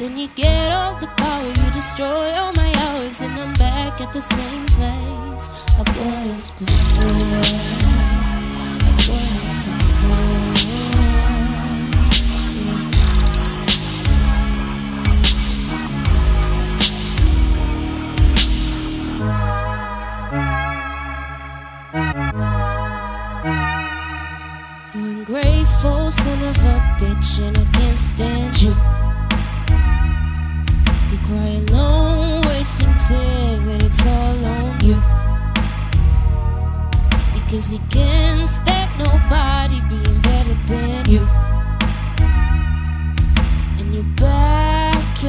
Then you get all the power, you destroy all my hours, and I'm back at the same place I was before. I was before. You ungrateful son of a bitch, and I can't stand you. You cry alone, wasting tears, and it's all on you. Because you can't stand nobody being better than you. And you're back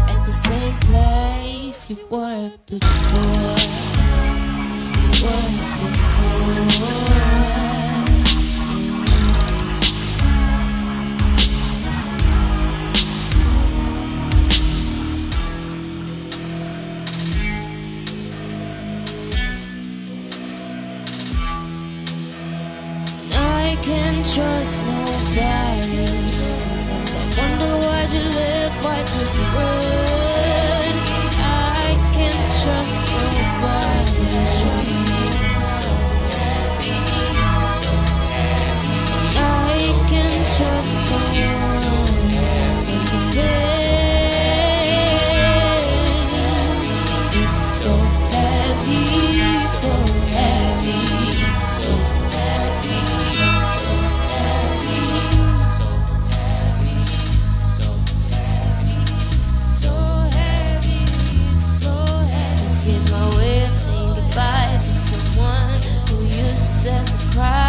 at the same place you were before. You were before. I can't trust nobody. Sometimes I wonder why'd you live, why'd you run. I can't trust nobody. I can't trust no one. 'Cause the pain is so heavy, so heavy, so heavy, so heavy, so heavy, so heavy, so heavy, so heavy. This is my way of saying goodbye to someone who used to as a crime.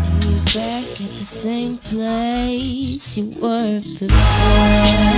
And you're back at the same place you were before.